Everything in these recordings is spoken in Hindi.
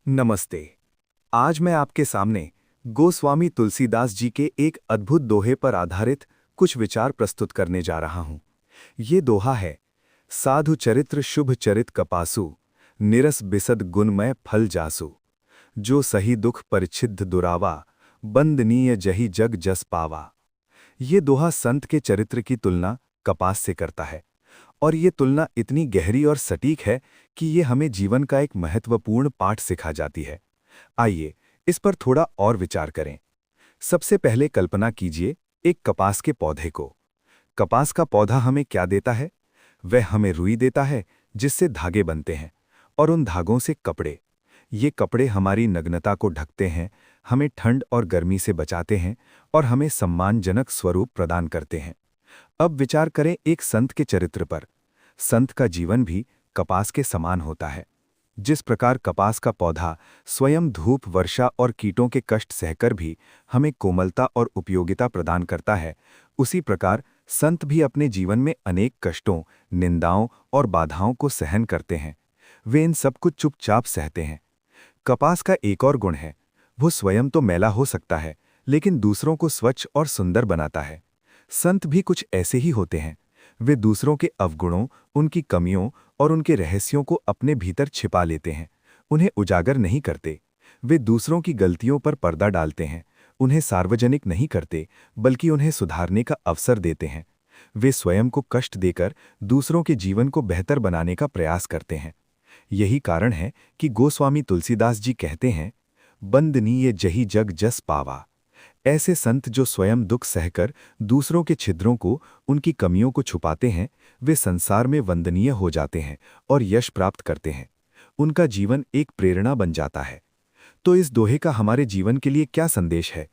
नमस्ते। आज मैं आपके सामने गोस्वामी तुलसीदास जी के एक अद्भुत दोहे पर आधारित कुछ विचार प्रस्तुत करने जा रहा हूं। ये दोहा है, साधु चरित्र शुभ चरित कपासु, निरस बिसद गुणमय फल जासु। जो सही दुख परिच्छिद्ध दुरावा, बंदनीय जही जग जस पावा। ये दोहा संत के चरित्र की तुलना कपास से करता है, और ये तुलना इतनी गहरी और सटीक है कि ये हमें जीवन का एक महत्वपूर्ण पाठ सिखा जाती है। आइए इस पर थोड़ा और विचार करें। सबसे पहले कल्पना कीजिए एक कपास के पौधे को। कपास का पौधा हमें क्या देता है? वह हमें रुई देता है, जिससे धागे बनते हैं, और उन धागों से कपड़े। ये कपड़े हमारी नग्नता को ढकते हैं, हमें ठंड और गर्मी से बचाते हैं, और हमें सम्मानजनक स्वरूप प्रदान करते हैं। अब विचार करें एक संत के चरित्र पर। संत का जीवन भी कपास के समान होता है। जिस प्रकार कपास का पौधा स्वयं धूप, वर्षा और कीटों के कष्ट सहकर भी हमें कोमलता और उपयोगिता प्रदान करता है, उसी प्रकार संत भी अपने जीवन में अनेक कष्टों, निंदाओं और बाधाओं को सहन करते हैं। वे इन सब कुछ चुपचाप सहते हैं। कपास का एक और गुण है, वो स्वयं तो मैला हो सकता है, लेकिन दूसरों को स्वच्छ और सुंदर बनाता है। संत भी कुछ ऐसे ही होते हैं। वे दूसरों के अवगुणों, उनकी कमियों और उनके रहस्यों को अपने भीतर छिपा लेते हैं, उन्हें उजागर नहीं करते। वे दूसरों की गलतियों पर पर्दा डालते हैं, उन्हें सार्वजनिक नहीं करते, बल्कि उन्हें सुधारने का अवसर देते हैं। वे स्वयं को कष्ट देकर दूसरों के जीवन को बेहतर बनाने का प्रयास करते हैं। यही कारण है कि गोस्वामी तुलसीदास जी कहते हैं, बंदनीय जही जग जस पावा। ऐसे संत जो स्वयं दुख सहकर दूसरों के छिद्रों को, उनकी कमियों को छुपाते हैं, वे संसार में वंदनीय हो जाते हैं और यश प्राप्त करते हैं। उनका जीवन एक प्रेरणा बन जाता है। तो इस दोहे का हमारे जीवन के लिए क्या संदेश है?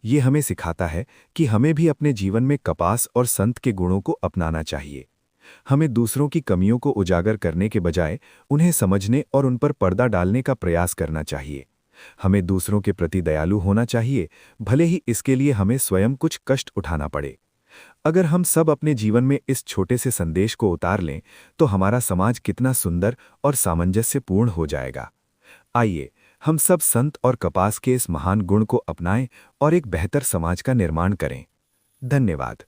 ये हमें सिखाता है कि हमें भी अपने जीवन में कपास और संत के गुणों को अपनाना चाहिए। हमें दूसरों की कमियों को उजागर करने के बजाय उन्हें समझने और उन पर पर्दा डालने का प्रयास करना चाहिए। हमें दूसरों के प्रति दयालु होना चाहिए, भले ही इसके लिए हमें स्वयं कुछ कष्ट उठाना पड़े। अगर हम सब अपने जीवन में इस छोटे से संदेश को उतार लें, तो हमारा समाज कितना सुंदर और सामंजस्यपूर्ण हो जाएगा। आइए हम सब संत और कपास के इस महान गुण को अपनाएं और एक बेहतर समाज का निर्माण करें। धन्यवाद।